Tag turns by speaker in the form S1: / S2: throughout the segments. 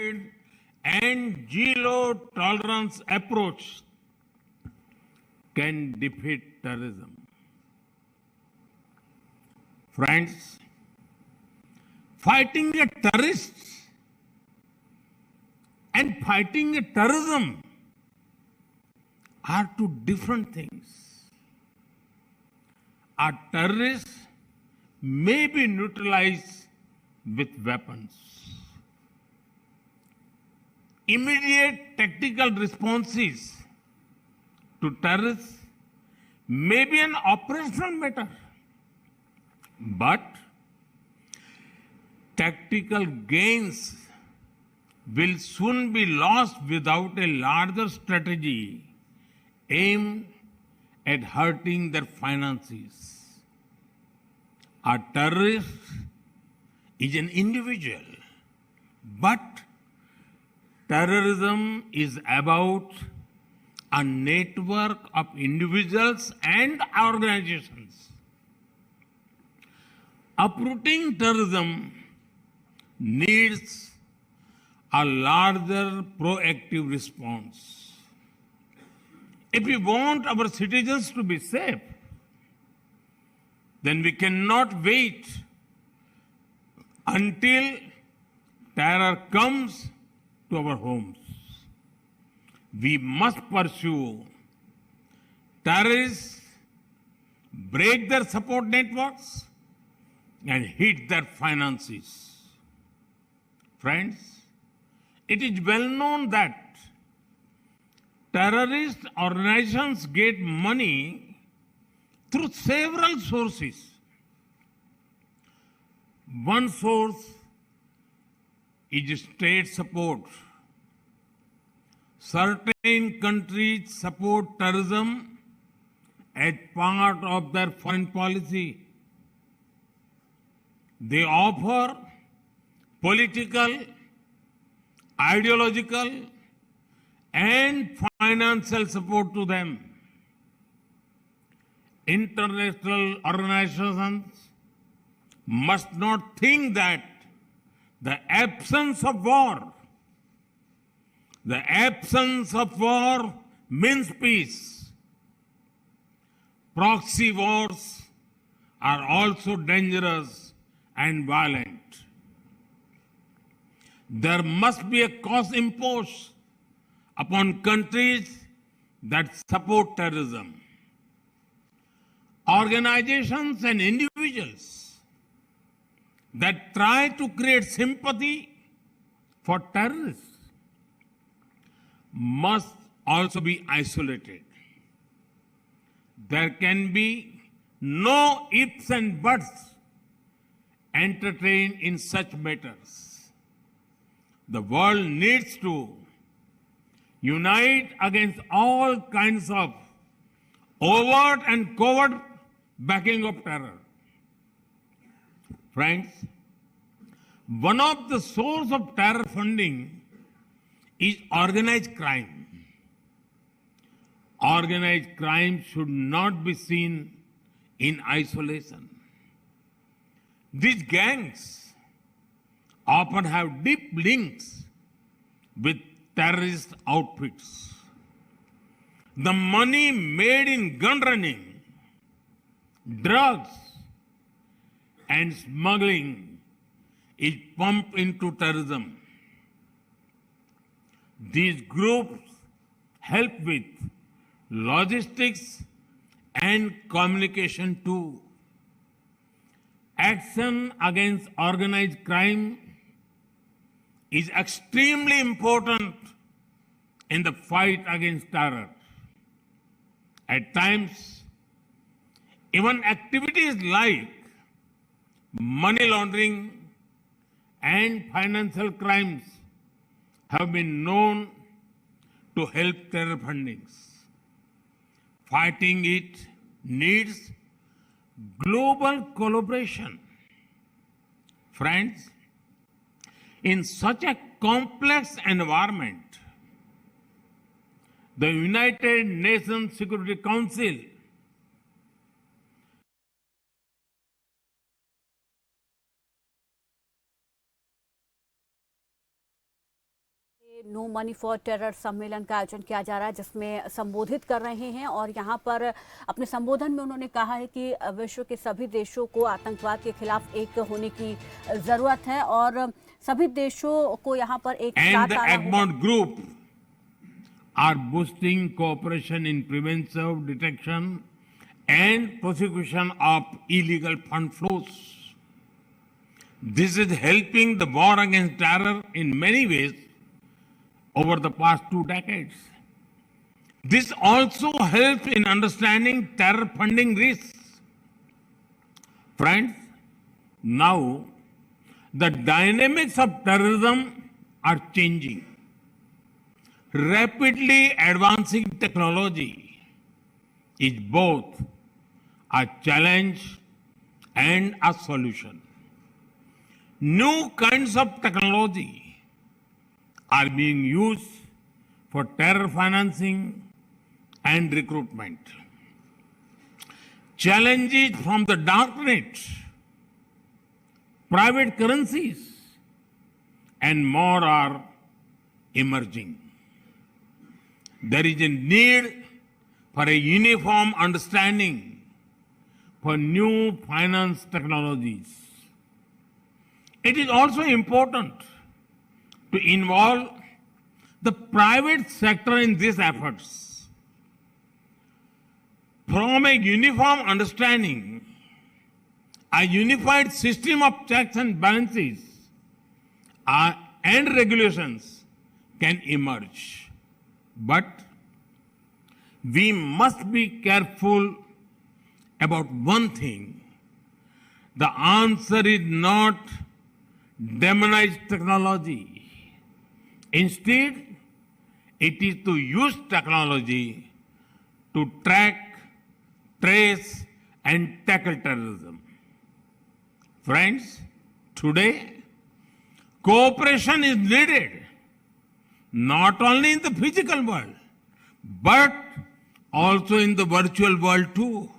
S1: unified and zero-tolerance approach can defeat terrorism. Friends, fighting a terrorist and fighting a terrorism are two different things. A terrorist may be neutralized with weapons. Immediate tactical responses to terrorists may be an operational matter, but tactical gains will soon be lost without a larger strategy aimed at hurting their finances. A terrorist is an individual, but terrorism is about a network of individuals and organizations. Uprooting terrorism needs a larger proactive response. If we want our citizens to be safe, then we cannot wait until terror comes to our homes. We must pursue terrorists, break their support networks, and hit their finances. Friends, it is well known that terrorist organizations get money through several sources. One source is state support. Certain countries support terrorism as part of their foreign policy. They offer political, ideological, and financial support to them. International organizations must not think that the absence of war means peace. Proxy wars are also dangerous and violent. There must be a cost imposed upon countries that support terrorism. Organizations and individuals that try to create sympathy for terrorists must also be isolated. There can be no ifs and buts entertained in such matters. The world needs to unite against all kinds of overt and covert backing of terror. Friends, one of the sources of terror funding is organized crime. Organized crime should not be seen in isolation. These gangs often have deep links with terrorist outfits. The money made in gun running, drugs, and smuggling is pumped into terrorism. These groups help with logistics and communication too. Action against organized crime is extremely important in the fight against terror. At times, even activities like money laundering and financial crimes have been known to help terror fundings. Fighting it needs global collaboration. Friends, in such a complex environment, the United Nations Security Council
S2: no money for terror सम्मेलन का आयोजन किया जा रहा है, जिसमें संबोधित कर रहे हैं और यहाँ पर अपने संबोधन में उन्होंने कहा है कि विश्व के सभी देशों को आतंकवाद के खिलाफ एक होने की जरूरत है और सभी देशों को यहाँ पर एक साथ आना होगा।
S1: Group are boosting cooperation in prevention, detection and prosecution of illegal fund flows. This is helping the war against terror in many ways over the past 2 decades. This also helps in understanding terror funding risks. Friends, now the dynamics of terrorism are changing. Rapidly advancing technology is both a challenge and a solution. New kinds of technology are being used for terror financing and recruitment. Challenges from the darknet, private currencies, and more are emerging. There is a need for a uniform understanding for new finance technologies. It is also important to involve the private sector in these efforts. From a uniform understanding, a unified system of checks and balances and regulations can emerge. But we must be careful about one thing. The answer is not demonize technology. Instead, it is to use technology to track, trace, and tackle terrorism. Friends, today, cooperation is needed, not only in the physical world, but also in the virtual world too.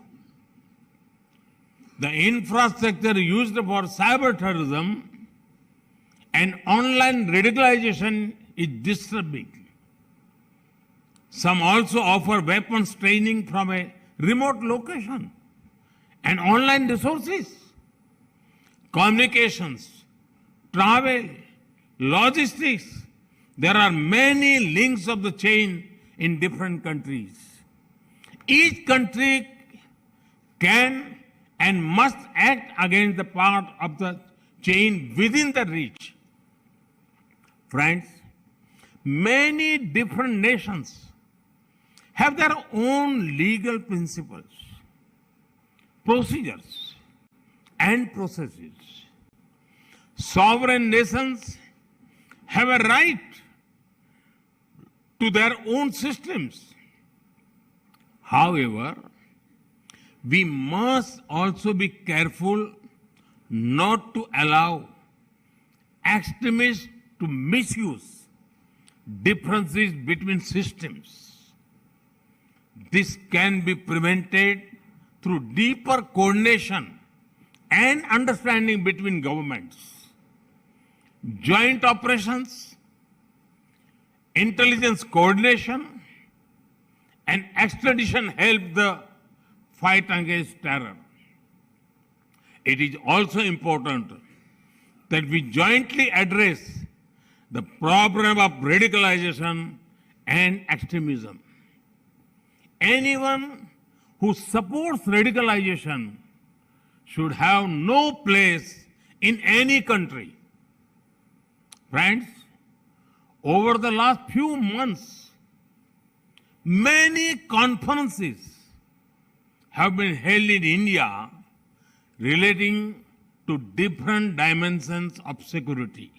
S1: The infrastructure used for cyber terrorism and online radicalization is disturbing. Some also offer weapons training from a remote location and online resources, communications, travel, logistics. There are many links of the chain in different countries. Each country can and must act against the part of the chain within the reach. Friends, many different nations have their own legal principles, procedures, and processes. Sovereign nations have a right to their own systems. However, we must also be careful not to allow extremists to misuse differences between systems. This can be prevented through deeper coordination and understanding between governments. Joint operations, intelligence coordination, and extradition help the fight against terror. It is also important that we jointly address the problem of radicalization and extremism. Anyone who supports radicalization should have no place in any country. Friends, over the last few months, many conferences have been held in India relating to different dimensions of security.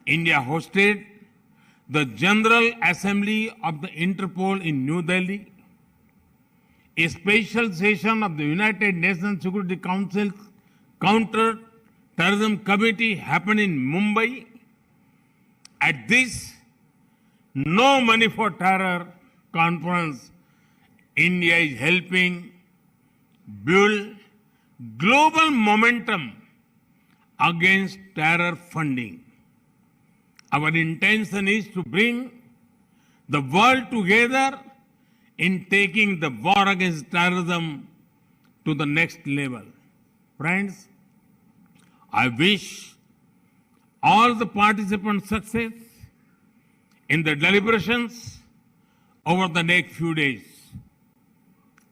S1: India hosted the General Assembly of the Interpol in New Delhi. A special session of the United Nations Security Council's Counter-Terrorism Committee happened in Mumbai. At this No Money for Terror conference, India is helping build global momentum against terror funding. Our intention is to bring the world together in taking the war against terrorism to the next level. Friends, I wish all the participants success in the deliberations over the next few days.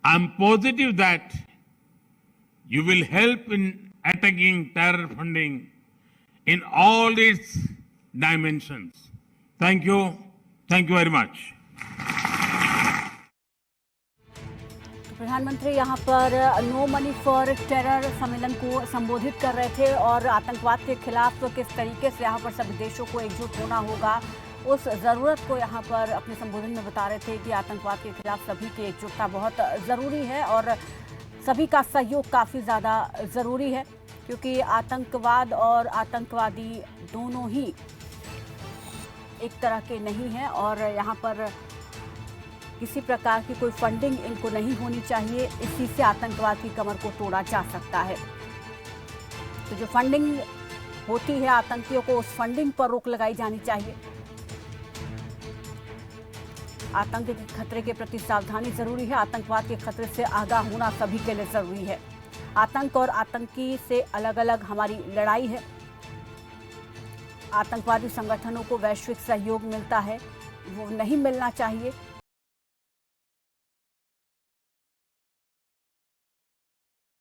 S1: I'm positive that you will help in attacking terror funding in all its dimensions. Thank you. Thank you very much.
S2: प्रधानमंत्री यहाँ पर no money for terror सम्मेलन को संबोधित कर रहे थे और आतंकवाद के खिलाफ किस तरीके से यहाँ पर सभी देशों को एकजुट होना होगा उस ज़रूरत को यहाँ पर अपने संबोधन में बता रहे थे कि आतंकवाद के खिलाफ सभी की एकजुटता बहुत ज़रूरी है और सभी का सहयोग काफ़ी ज़्यादा ज़रूरी है क्योंकि आतंकवाद और आतंकवादी दोनों ही एक तरह के नहीं हैं और यहाँ पर किसी प्रकार की कोई फंडिंग इनको नहीं होनी चाहिए। इसी से आतंकवाद की कमर को तोड़ा जा सकता है। तो जो फंडिंग होती है आतंकियों को, उस फंडिंग पर रोक लगाई जानी चाहिए। आतंक के खतरे के प्रति सावधानी जरूरी है। आतंकवाद के खतरे से आगाह होना सभी के लिए जरूरी है। आतंक और आतंकी से अलग अलग हमारी लड़ाई है। आतंकवादी संगठनों को वैश्विक सहयोग मिलता है, वो नहीं मिलना चाहिए।